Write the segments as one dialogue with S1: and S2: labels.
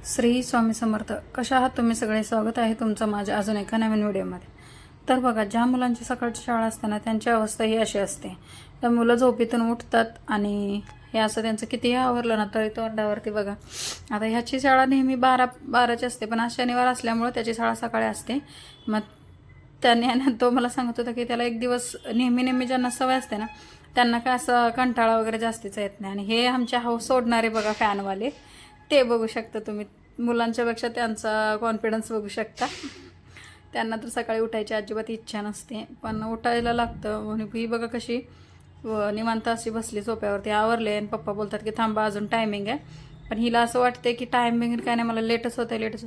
S1: श्री स्वामी समर्थ. कशा आहात तुम्ही सगळे? स्वागत आहे तुमचं माझ्या अजून एका नवीन व्हिडिओमध्ये. तर बघा, ज्या मुलांची सकाळची शाळा असते ना, त्यांची अवस्था ही अशी असते. त्या मुलं झोपेतून उठतात आणि हे असं त्यांचं कितीही आवरलं ना तरी तोंडावरती बघा. आता ह्याची शाळा नेहमी 12ची असते, पण आज शनिवार असल्यामुळे त्याची शाळा सकाळी असते. मग त्याने तो मला सांगत होता की त्याला एक दिवस नेहमी ज्यांना सवय असते ना त्यांना काय असं कंटाळा वगैरे जास्तीचा येत नाही. आणि हे आमच्या हाऊस सोडणारे बघा फॅनवाले, ते बघू शकता तुम्ही. मुलांच्यापेक्षा त्यांचा कॉन्फिडन्स बघू शकता. त्यांना तर सकाळी उठायची अजिबात इच्छा नसते, पण उठायला लागतं. म्हणून ही बघा कशी निवांत अशी बसली सोप्यावरती, आवरले. आणि पप्पा बोलतात की थांबा अजून टायमिंग आहे. पण हिला असं वाटते की टायमिंग काय नाही, मला लेटच होतं लेटच.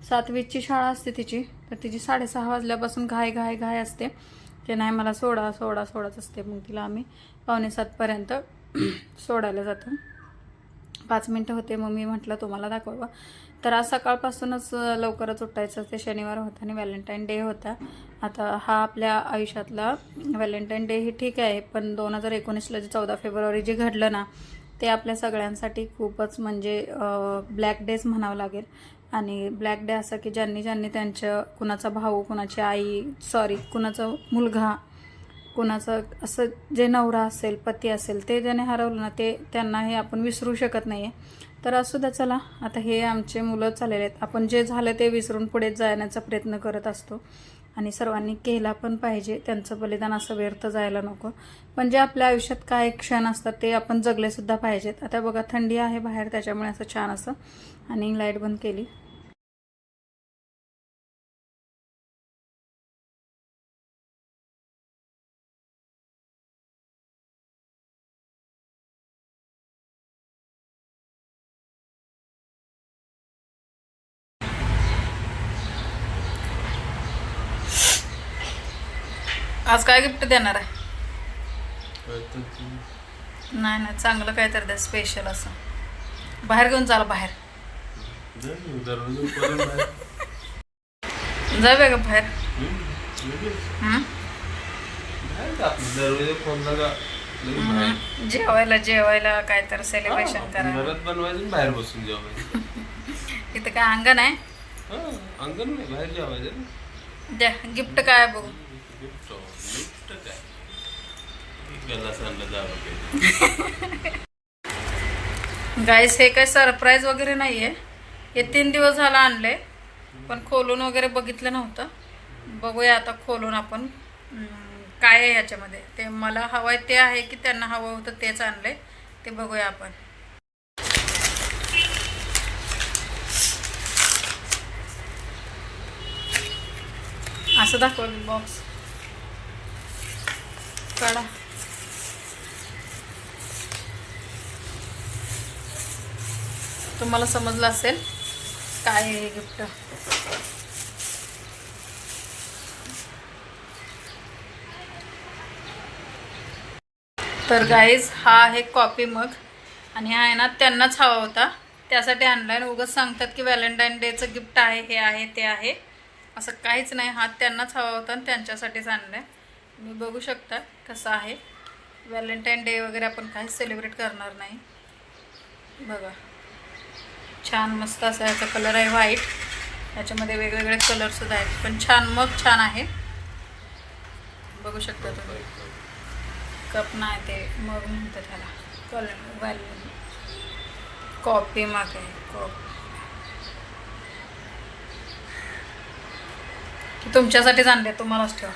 S1: 7वीची शाळा असते तिची, तर तिची 6:30 वाजल्यापासून घाय असते की नाही मला सोडाच असते. मग तिला आम्ही 6:45पर्यंत सोडायला जातो. 5 मिनटं होते. मग मी म्हटलं तुम्हाला दाखवा. तर आज सकाळपासूनच लवकरच उठायचं. ते शनिवार होता आणि व्हॅलेंटाईन डे होता. आता हा आपल्या आयुष्यातला व्हॅलेंटाईन डे हे ठीक आहे, पण 2019ला जे 14 फेब्रुवारी जे घडलं ना, ते आपल्या सगळ्यांसाठी खूपच म्हणजे ब्लॅक डेज म्हणावं लागेल. आणि ब्लॅक डे असा की ज्यांनी त्यांच्या कुणाचा भाऊ, कुणाची आई, कुणाचा मुलगा, कुणाचं असं जे नवरा असेल, पती असेल, ते ज्याने हरवलं ना, ते त्यांना हे आपण विसरू शकत नाही आहे. तर असू द्या, चला आता हे आमचे मुलं चाललेले आहेत. आपण जे झालं ते विसरून पुढे जाण्याचा प्रयत्न करत असतो आणि सर्वांनी केला पण पाहिजे. त्यांचं बलिदान असं व्यर्थ जायला नको. पण जे आपल्या आयुष्यात काय क्षण असतात ते आपण जगलेसुद्धा पाहिजेत. आता बघा, थंडी आहे बाहेर, त्याच्यामुळे असं छान असं. आणि लाईट बंद केली. आज काय गिफ्ट देणार आहे? नाही, चांगलं काय तर द्या, स्पेशल असं. बाहेर घेऊन चाला, बाहेर जाऊया का बाहेर? जेवायला काय तर सेलिब्रेशन करा.
S2: बनवायचं बाहेर बसून जेवायचं.
S1: इथं काय अंगण आहे?
S2: अंगण नाही, बाहेर जेवायचं.
S1: द्या गिफ्ट काय बघू. गाईस, हे काय सरप्राईज वगैरे नाहीये. हे 3 दिवस झाला आणले, पण खोलून वगैरे बघितलं नव्हतं. बघूया आता खोलून आपण काय आहे ह्याच्यामध्ये. ते मला हवंय ते आहे की त्यांना हवं होतं तेच आणलंय, ते बघूया आपण. असं दाखवलं बॉक्स काढा. तुम्हाला समजलं असेल काय आहे हे गिफ्ट. तर गाईज, हा आहे कॉफी मग. आणि हा आहे ना त्यांनाच हवा होता, त्यासाठी आणलाय. उगाच सांगतात की व्हॅलेंटाईन डेचं गिफ्ट आहे, हे आहे ते आहे, असं काहीच नाही. हा त्यांनाच हवा होता आणि त्यांच्यासाठीच आणलाय. तुम्ही बघू शकता कसं आहे. व्हॅलेंटाईन डे वगैरे आपण काहीच सेलिब्रेट करणार नाही. बघा, छान मस्त असा याचा कलर आहे, व्हाईट. याच्यामध्ये वेगवेगळे कलरसुद्धा आहेत, पण छान आहे. बघू शकता तुम्ही. कप नाही, ते मग म्हणतात त्याला. कलर कॉफी मग आहे. तुमच्यासाठीच आणले, तुम्हालाच ठेवा.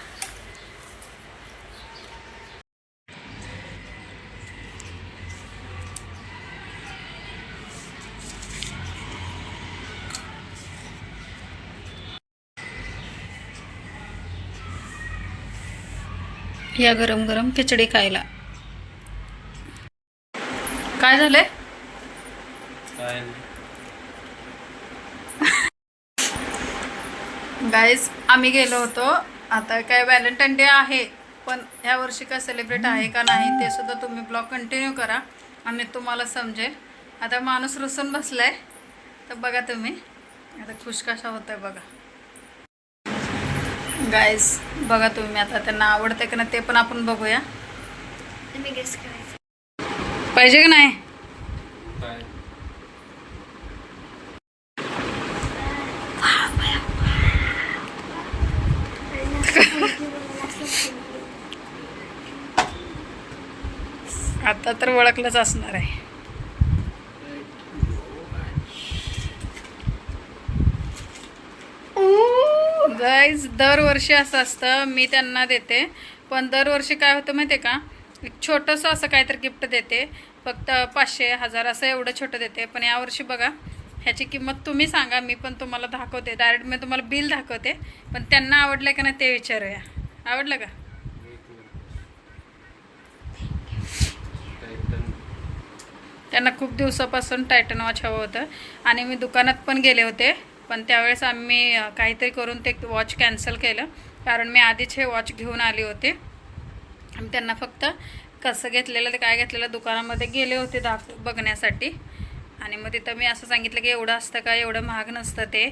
S1: या गरम खिचडी खायला. काय झालंय? गाईज, आम्ही गेलो होतो. आता काय व्हॅलेंटाईन डे आहे, पण ह्या वर्षी काय सेलिब्रेट आहे का नाही ते सुद्धा तुम्ही ब्लॉग कंटिन्यू करा आणि तुम्हाला समजेल. आता माणूस रुसून बसलाय, तर बघा तुम्ही आता खुश कशा होत आहे बघा. गाईज बघा तुम्ही, आता त्यांना आवडते का नाही ते पण आपण बघूया. पाहिजे की नाही? आता तर ओळखलंच असणार आहे. गाईज दरवर्षी असं असतं, मी त्यांना देते, पण दरवर्षी काय होतं माहिती आहे का, एक छोटंसं असं काहीतरी गिफ्ट देते, फक्त 500-1000 असं एवढं छोटं देते. पण यावर्षी बघा ह्याची किंमत तुम्ही सांगा, मी पण तुम्हाला दाखवते. डायरेक्ट मी तुम्हाला बिल दाखवते, पण त्यांना आवडलं का नाही ते विचारूया. आवडलं का? त्यांना खूप दिवसापासून टायटन वॉच हवं होतं आणि मी दुकानात पण गेले होते, पण त्यावेळेस आम्ही काहीतरी करून ते वॉच कॅन्सल केलं, कारण मी आधीच हे वॉच घेऊन आली होते. आणि त्यांना फक्त कसं घेतलेलं ते काय घेतलेलं दुकानामध्ये गेले होते बघण्यासाठी. आणि मग तिथं मी असं सांगितलं की एवढं असतं का, एवढं महाग नसतं ते,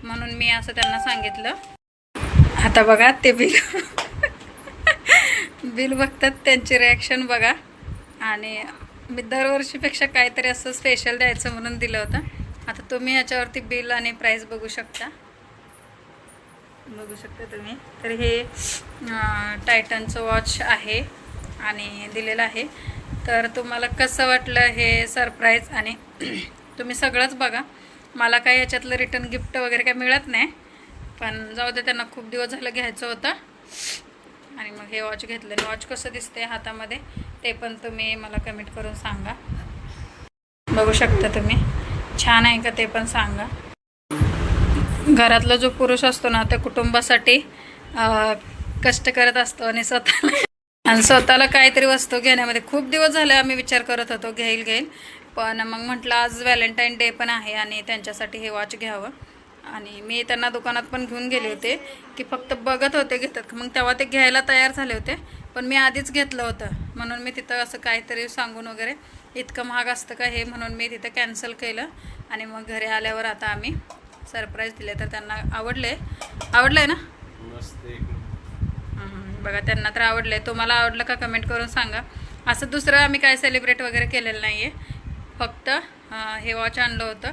S1: म्हणून मी असं त्यांना सांगितलं. आता बघा ते बिल बिल बघतात, त्यांची रिॲक्शन बघा. आणि मी दरवर्षीपेक्षा काहीतरी असं स्पेशल द्यायचं म्हणून दिलं होतं. आता तुम्ही याच्यावरती बिल आणि प्राईस बघू शकता तुम्ही. तर हे टायटनचं वॉच आहे आणि दिलेलं आहे. तर तुम्हाला कसं वाटलं हे सरप्राईज, आणि तुम्ही सगळंच बघा. मला काही याच्यातलं रिटर्न गिफ्ट वगैरे काही मिळत नाही, पण जाऊ दे, त्यांना खूप दिवस झालं घ्यायचं होतं आणि मग हे वॉच घेतलं. आणि वॉच कसं दिसते हातामध्ये ते पण तुम्ही मला कमेंट करून सांगा. बघू शकता तुम्ही, छान आहे का ते पण सांगा. घरातला जो पुरुष असतो ना, त्या कुटुंबासाठी कष्ट करत असतो आणि स्वतःला काहीतरी वस्तू घेण्यामध्ये खूप दिवस झाले आम्ही विचार करत होतो घेईल, पण मग म्हटलं आज व्हॅलेंटाईन डे पण आहे आणि त्यांच्यासाठी हे वॉच घ्यावं. आणि मी त्यांना दुकानात पण घेऊन गेले होते की फक्त बघत होते घेतात, मग तेव्हा ते घ्यायला तयार झाले होते, पण मी आधीच घेतलं होतं, म्हणून मी तिथं असं काहीतरी सांगून वगैरे इतकं महाग असतं का हे, म्हणून मी तिथं कॅन्सल केलं. आणि मग घरी आल्यावर आता आम्ही सरप्राईज दिले. तर त्यांना आवडलंय ना? बघा त्यांना तर आवडलंय. तुम्हाला आवडलं का कमेंट करून सांगा. असं दुसरं आम्ही काय सेलिब्रेट वगैरे केलेलं नाही आहे, फक्त हे वॉच आणलं होतं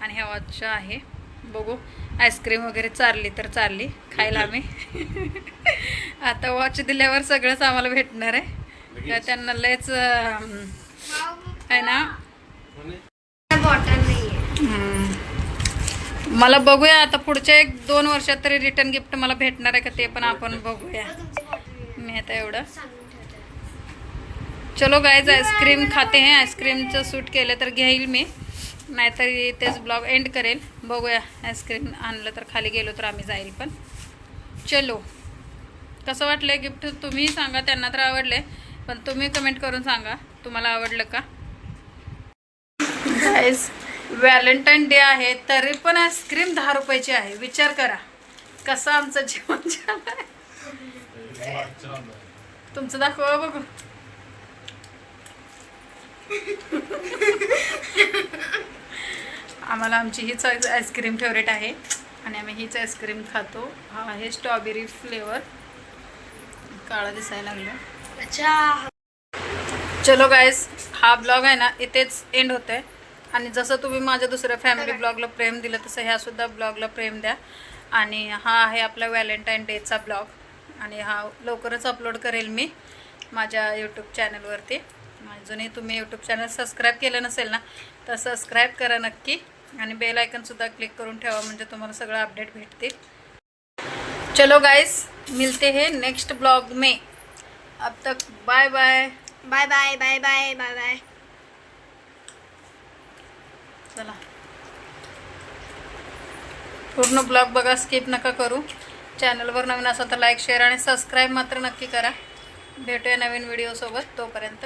S1: आणि हे वॉच आहे. बघू, आईस्क्रीम वगैरे चारली तर चारली खायला आम्ही. आता वॉच दिल्यावर सगळंच आम्हाला भेटणार आहे. त्यांना लयच आहे ना. मला बघूया आता पुढच्या 1-2 वर्षात तरी रिटर्न गिफ्ट मला भेटणार आहे का ते पण आपण बघूया. मी आता एवढं चलो गाइज आईस्क्रीम खाते हैं. आईस्क्रीमचं सूट केलं तर घेईल मी, नाहीतर तेच ब्लॉग एंड करेल. बघूया, आईस्क्रीम आणलं तर खाली गेलो तर आम्ही जाईल. पण चलो, कसं वाटलं गिफ्ट तुम्ही सांगा. त्यांना तर आवडले, पण तुम्ही कमेंट करून सांगा तुम्हाला आवडलं का. गाईज व्हॅलेंटाईन डे आहे तरी पण आईस्क्रीम 10 रुपयाची आहे. विचार करा कसं आमचं जीवन चाललंय. तुमचं दाखवा बघू. आम्हाला आमची हीच आईस्क्रीम फेवरेट आहे आणि आम्ही हीच आईस्क्रीम खातो. हा आहे स्ट्रॉबेरी फ्लेवर, काळा दिसायला लागलं. अच्छा चलो गाईज, हा ब्लॉग आहे ना इथेच एंड होत आहे. आणि जसं तुम्ही माझ्या दुसऱ्या फॅमिली ब्लॉगला प्रेम दिलं तसं ह्यासुद्धा ब्लॉगला प्रेम द्या. आणि हा आहे आपला व्हॅलेंटाईन डेचा ब्लॉग आणि हा लवकरच अपलोड करेल मी माझ्या यूट्यूब चॅनलवरती. अजूनही तुम्ही यूट्यूब चॅनल सबस्क्राईब केलं नसेल ना तर सबस्क्राईब करा नक्की आणि बेल आयकनसुद्धा क्लिक करून ठेवा, म्हणजे तुम्हाला सगळं अपडेट भेटतील. चलो गाइस, मिलते हैं नेक्स्ट ब्लॉग में. अब तक bye bye
S3: bye bye bye bye bye bye.
S1: चला, पूर्ण ब्लॉग बघा, स्किप नका करू. चॅनलवर नवीन असाल तर लाईक शेअर आणि सबस्क्राईब मात्र नक्की करा. भेटूया नवीन व्हिडिओसोबत. तोपर्यंत